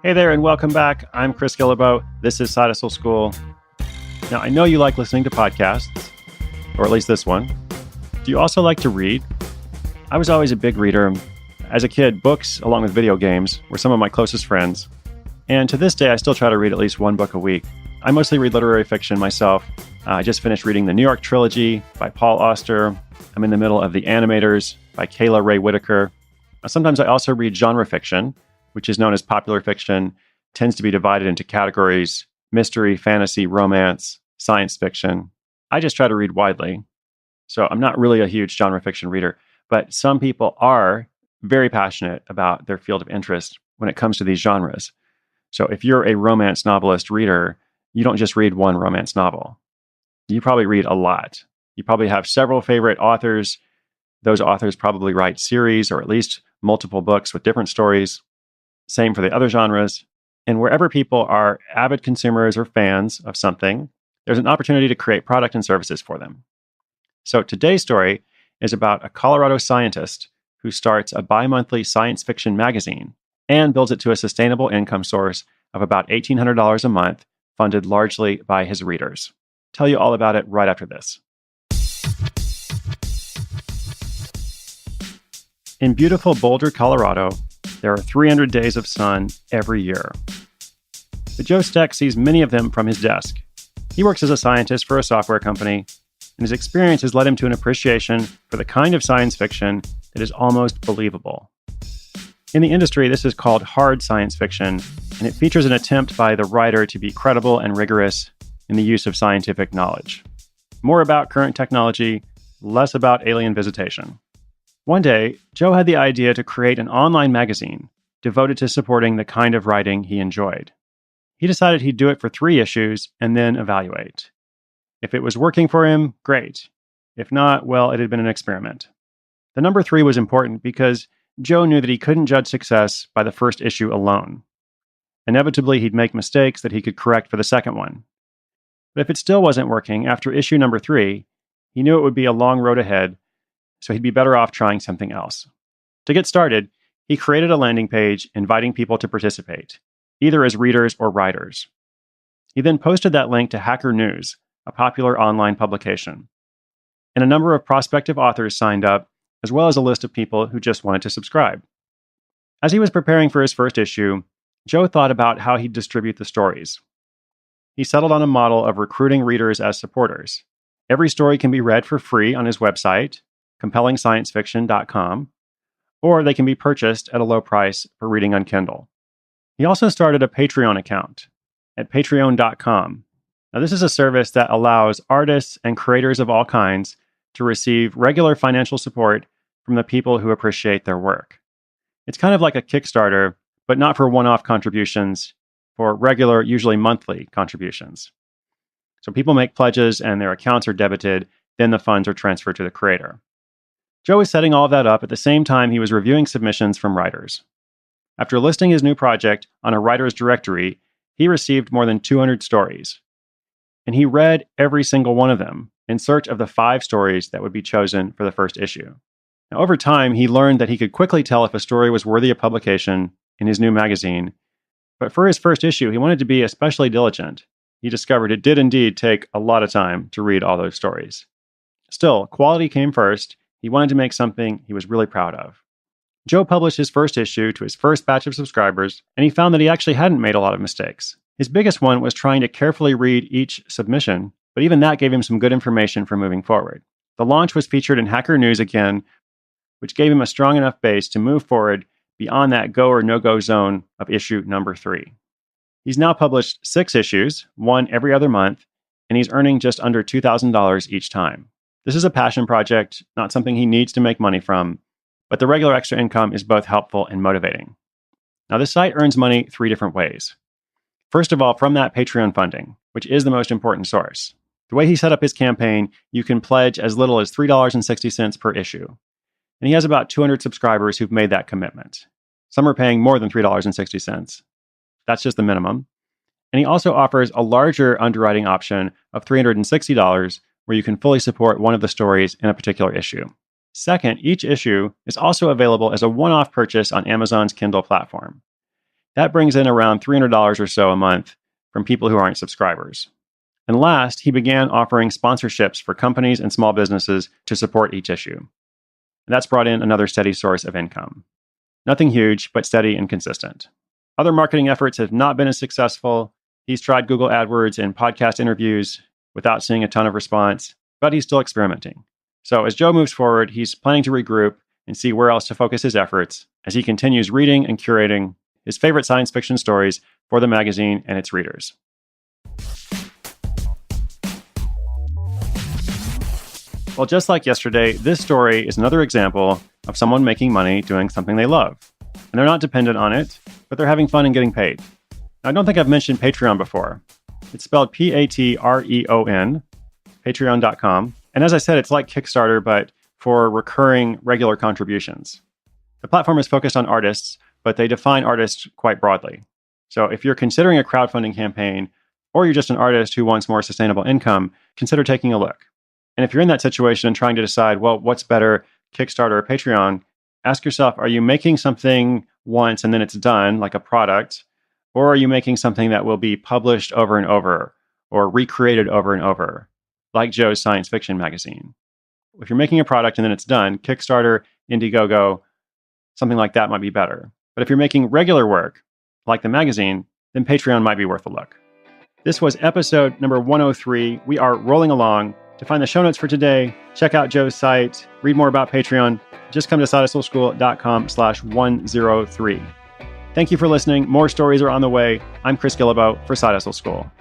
Hey there, and welcome back. I'm Chris Gillibo. This is Side Hustle School. Now, I know you like listening to podcasts, or at least this one. Do you also like to read? I was always a big reader. As a kid, books, along with video games, were some of my closest friends. And to this day, I still try to read at least one book a week. I mostly read literary fiction myself. I just finished reading the New York Trilogy by Paul Auster. I'm in the middle of The Animators by Kayla Ray Whitaker. Sometimes I also read genre fiction, which is known as popular fiction, tends to be divided into categories: mystery, fantasy, romance, science fiction. I just try to read widely. So I'm not really a huge genre fiction reader, but some people are very passionate about their field of interest when it comes to these genres. So if you're a romance novelist reader, you don't just read one romance novel. You probably read a lot. You probably have several favorite authors. Those authors probably write series or at least multiple books with different stories. Same for the other genres. And wherever people are avid consumers or fans of something, there's an opportunity to create product and services for them. So today's story is about a Colorado scientist who starts a bi-monthly science fiction magazine and builds it to a sustainable income source of about $1,800 a month, funded largely by his readers. Tell you all about it right after this. In beautiful Boulder, Colorado, there are 300 days of sun every year. But Joe Steck sees many of them from his desk. He works as a scientist for a software company, and his experience has led him to an appreciation for the kind of science fiction that is almost believable. In the industry, this is called hard science fiction, and it features an attempt by the writer to be credible and rigorous in the use of scientific knowledge. More about current technology, less about alien visitation. One day, Joe had the idea to create an online magazine devoted to supporting the kind of writing he enjoyed. He decided he'd do it for 3 issues and then evaluate. If it was working for him, great. If not, well, it had been an experiment. The number 3 was important because Joe knew that he couldn't judge success by the first issue alone. Inevitably, he'd make mistakes that he could correct for the second one. But if it still wasn't working after issue number 3, he knew it would be a long road ahead, so he'd be better off trying something else. To get started, he created a landing page inviting people to participate, either as readers or writers. He then posted that link to Hacker News, a popular online publication. And a number of prospective authors signed up, as well as a list of people who just wanted to subscribe. As he was preparing for his first issue, Joe thought about how he'd distribute the stories. He settled on a model of recruiting readers as supporters. Every story can be read for free on his website, compellingsciencefiction.com, or they can be purchased at a low price for reading on Kindle. He also started a Patreon account at patreon.com. Now, this is a service that allows artists and creators of all kinds to receive regular financial support from the people who appreciate their work. It's kind of like a Kickstarter, but not for one-off contributions, for regular, usually monthly contributions. So people make pledges and their accounts are debited, then the funds are transferred to the creator. Joe was setting all of that up at the same time he was reviewing submissions from writers. After listing his new project on a writer's directory, he received more than 200 stories. And he read every single one of them in search of the 5 stories that would be chosen for the first issue. Now, over time, he learned that he could quickly tell if a story was worthy of publication in his new magazine. But for his first issue, he wanted to be especially diligent. He discovered it did indeed take a lot of time to read all those stories. Still, quality came first. He wanted to make something he was really proud of. Joe published his first issue to his first batch of subscribers, and he found that he actually hadn't made a lot of mistakes. His biggest one was trying to carefully read each submission, but even that gave him some good information for moving forward. The launch was featured in Hacker News again, which gave him a strong enough base to move forward beyond that go or no-go zone of issue number 3. He's now published 6 issues, one every other month, and he's earning just under $2,000 each time. This is a passion project, not something he needs to make money from, but the regular extra income is both helpful and motivating. Now, the site earns money 3 different ways. First of all, from that Patreon funding, which is the most important source. The way he set up his campaign, you can pledge as little as $3.60 per issue. And he has about 200 subscribers who've made that commitment. Some are paying more than $3.60. That's just the minimum. And he also offers a larger underwriting option of $360, where you can fully support one of the stories in a particular issue. Second, each issue is also available as a one-off purchase on Amazon's Kindle platform. That brings in around $300 or so a month from people who aren't subscribers. And last, he began offering sponsorships for companies and small businesses to support each issue. And that's brought in another steady source of income. Nothing huge, but steady and consistent. Other marketing efforts have not been as successful. He's tried Google AdWords and podcast interviews without seeing a ton of response, but he's still experimenting. So as Joe moves forward, he's planning to regroup and see where else to focus his efforts as he continues reading and curating his favorite science fiction stories for the magazine and its readers. Well, just like yesterday, this story is another example of someone making money doing something they love. And they're not dependent on it, but they're having fun and getting paid. Now, I don't think I've mentioned Patreon before. It's spelled Patreon, patreon.com. And as I said, it's like Kickstarter, but for recurring regular contributions. The platform is focused on artists, but they define artists quite broadly. So if you're considering a crowdfunding campaign, or you're just an artist who wants more sustainable income, consider taking a look. And if you're in that situation and trying to decide, well, what's better, Kickstarter or Patreon, ask yourself, are you making something once and then it's done, like a product? Or are you making something that will be published over and over or recreated over and over, like Joe's science fiction magazine? If you're making a product and then it's done, Kickstarter, Indiegogo, something like that might be better. But if you're making regular work, like the magazine, then Patreon might be worth a look. This was episode number 103. We are rolling along. To find the show notes for today, check out Joe's site, read more about Patreon. Just come to sidehustleschool.com/103. Thank you for listening. More stories are on the way. I'm Chris Guillebeau for Side Hustle School.